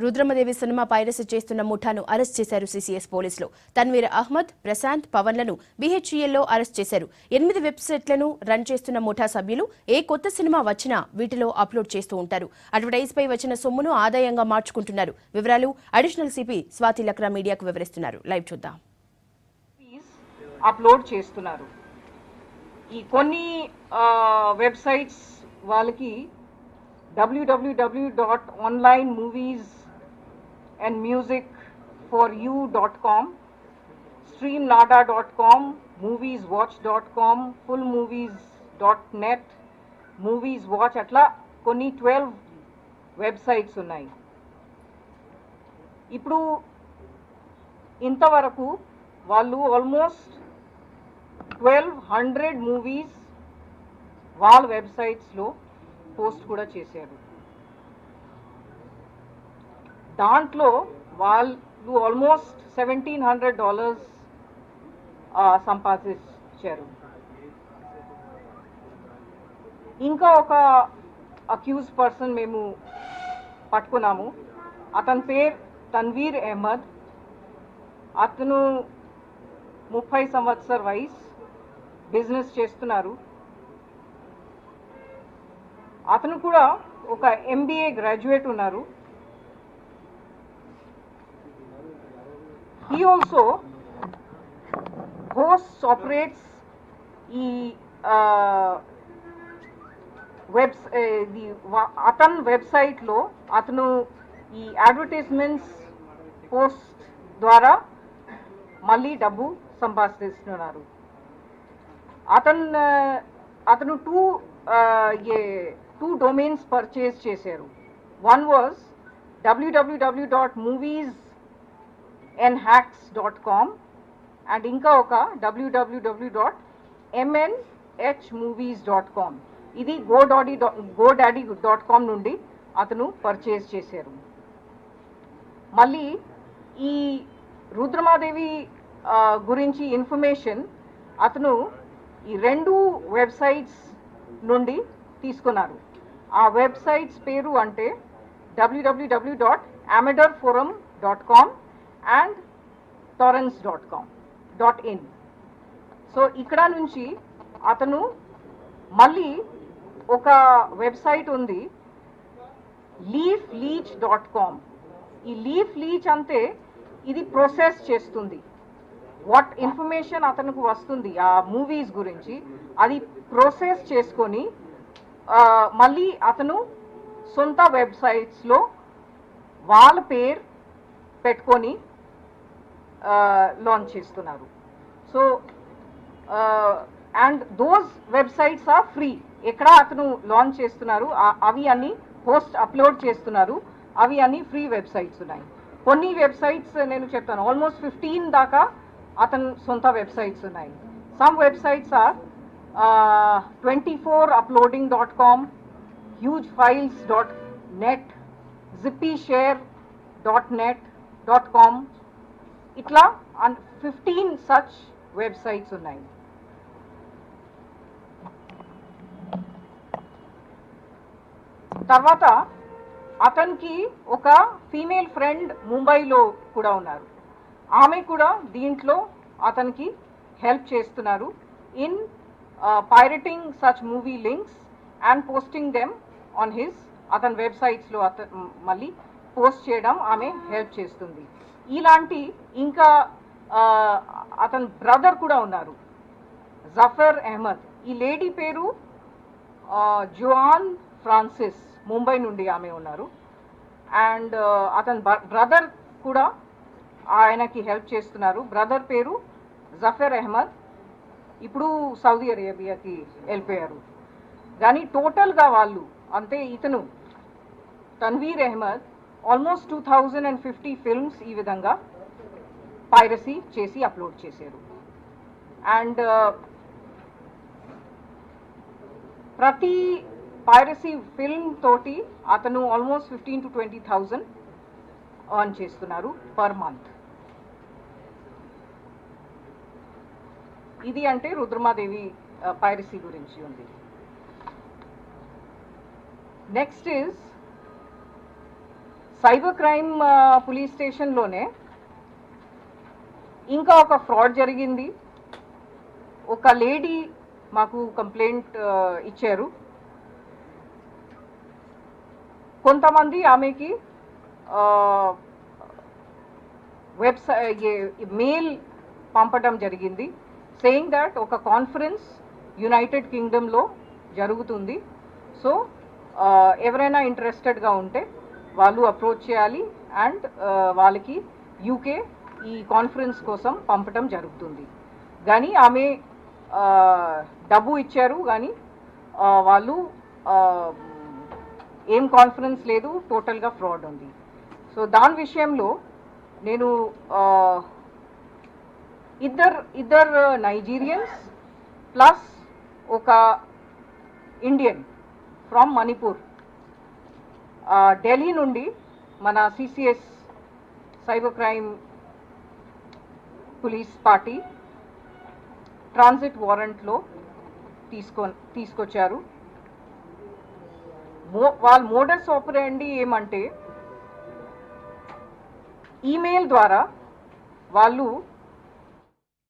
Rudramadevi cinema piracy చేస్తున్న ముఠాను arrest చేశారు CCS పోలీసులు. తన్వీర్ అహ్మద్, ప్రశాంత్, పవన్లను బీహెచ్ఈఎల్లో అరెస్ట్ చేశారు. 8 వెబ్సైట్లను రన్ చేస్తున్న ముఠా సభ్యులు ఏ కొత్త సినిమా వచ్చినా వీటిలో అప్లోడ్ చేస్తూ ఉంటారు. అడ్వర్టైజ్ పై వచ్చిన సొమ్మును ఆదాయంగా మార్చుకుంటున్నారు. వివరాలు అడిషనల్ సిపి స్వాతి లక్రా మీడియాకు వివరిస్తున్నారు. లైవ్ చూద్దాం. అప్లోడ్ చేస్తున్నారు. ఈ కొన్ని వెబ్సైట్స్ వాళ్ళకి www.onlinemoviesandmusicforyou.com, streamnada.com, movieswatch.com, fullmovies.net, movieswatch అట్లా కొన్ని 12 వెబ్సైట్స్ ఉన్నాయి. ఇప్పుడు ఇంతవరకు వాళ్ళు ఆల్మోస్ట్ 1200 మూవీస్ వాళ్ళ వెబ్సైట్స్లో పోస్ట్ కూడా చేశారు. దాంట్లో వాళ్ళు ఆల్మోస్ట్ $1,700 సంపాదించారు. ఇంకా ఒక అక్యూజ్ పర్సన్ మేము పట్టుకున్నాము. అతని పేరు తన్వీర్ అహ్మద్. అతను 30 సంవత్సరాల వయసు, బిజినెస్ చేస్తున్నారు. అతను కూడా ఒక MBA గ్రాడ్యుయేట్ ఉన్నారు. He also hosts, operates ఈ అతని వెబ్సైట్లో అతను ఈ అడ్వర్టైజ్మెంట్స్ పోస్ట్ ద్వారా మళ్ళీ డబ్బు సంపాదిస్తున్నారు. అతను టూ డొమైన్స్ పర్చేజ్ చేశారు. వన్ వాజ్ www.moviesandhacks.com అండ్ ఇంకా ఒక www.mnhmovies.com. ఇది godaddy.com నుండి అతను పర్చేజ్ చేశారు. మళ్ళీ ఈ రుద్రమాదేవి గురించి ఇన్ఫర్మేషన్ అతను ఈ 2 వెబ్సైట్స్ నుండి తీసుకున్నారు. ఆ వెబ్సైట్స్ పేరు అంటే www.amadorforum.com and torrents.in. సో ఇక్కడ నుంచి అతను మళ్ళీ ఒక వెబ్సైట్ ఉంది leafleech.com. ఈ లీఫ్ లీచ్ అంటే ఇది ప్రాసెస్ చేస్తుంది. వాట్ ఇన్ఫర్మేషన్ అతనికి వస్తుంది ఆ మూవీస్ గురించి అది ప్రాసెస్ చేసుకొని మళ్ళీ అతను సొంత వెబ్సైట్స్లో వాళ్ళ పేరు పెట్టుకొని లాంచ్ చేస్తున్నారు. So and those websites are free. ఎక్కడ అతను లాంచ్ చేస్తున్నారు అవి అన్ని పోస్ట్ అప్లోడ్ చేస్తున్నారు. అవి అన్ని ఫ్రీ వెబ్సైట్స్ ఉన్నాయి. కొన్ని వెబ్సైట్స్ నేను చెప్తాను ఆల్మోస్ట్ 15 దాకా అతను సొంత వెబ్సైట్స్ ఉన్నాయి. Some websites are 24uploading.com, hugefiles.net, zippyshare.net.com. ఇట్లా 15 సచ్ వెబ్సైట్స్ ఉన్నాయి. తర్వాత అతనికి ఒక ఫీమేల్ ఫ్రెండ్ ముంబైలో కూడా ఉన్నారు. ఆమె కూడా దీంట్లో అతనికి హెల్ప్ చేస్తున్నారు in pirating such movie links and posting them on అతని వెబ్సైట్స్లో మళ్ళీ పోస్ట్ చేయడం ఆమె హెల్ప్ చేస్తుంది. ఇలాంటి ఇంకా అతని బ్రదర్ కూడా ఉన్నారు, జఫర్ అహ్మద్. ఈ లేడీ పేరు జోయాన్ ఫ్రాన్సిస్, ముంబై నుండి ఆమె ఉన్నారు. అండ్ అతని బ్రదర్ కూడా ఆయనకి హెల్ప్ చేస్తున్నారు. బ్రదర్ పేరు జఫర్ అహ్మద్, ఇప్పుడు సౌదీ అరేబియాకి వెళ్ళిపోయారు. కానీ టోటల్గా వాళ్ళు అంటే ఇతను తన్వీర్ అహ్మద్ ఆల్మోస్ట్ 2050 ఫిల్మ్స్ ఈ విధంగా పైరసీ చేసి అప్లోడ్ చేశారు. అండ్ ప్రతి పైరసీ ఫిల్మ్ తోటి అతను ఆల్మోస్ట్ 15,000 to 20,000 earn చేస్తున్నారు పర్ మంత్. ఇది అంటే రుద్రమాదేవి పైరసీ గురించి ఉంది. Next is cyber crime police స్టేషన్లోనే ఇంకా ఒక ఫ్రాడ్ జరిగింది. ఒక లేడీ మాకు కంప్లైంట్ ఇచ్చారు. కొంతమంది ఆమెకి మెయిల్ పంపడం జరిగింది, సేయింగ్ దట్ ఒక కాన్ఫరెన్స్ యునైటెడ్ కింగ్డమ్లో జరుగుతుంది, సో ఎవరైనా ఇంట్రెస్టెడ్గా ఉంటే వాళ్ళు అప్రోచ్ చేయాలి అండ్ వాళ్ళకి యూకే ఈ కాన్ఫరెన్స్ కోసం పంపటం జరుగుతుంది. కానీ ఆమె డబ్బు ఇచ్చారు, కానీ వాళ్ళు ఏం కాన్ఫరెన్స్ లేదు, టోటల్గా ఫ్రాడ్ ఉంది. సో దాని విషయంలో నేను ఇద్దరు నైజీరియన్స్ ప్లస్ ఒక ఇండియన్ ఫ్రమ్ మణిపూర్ ఢిల్లీ నుండి మన CCS cyber crime police party transit వారెంట్లో తీసుకొచ్చారు. వాళ్ళ మోడస్ ఆపరేండి ఏమంటే ఈమెయిల్ ద్వారా వాళ్ళు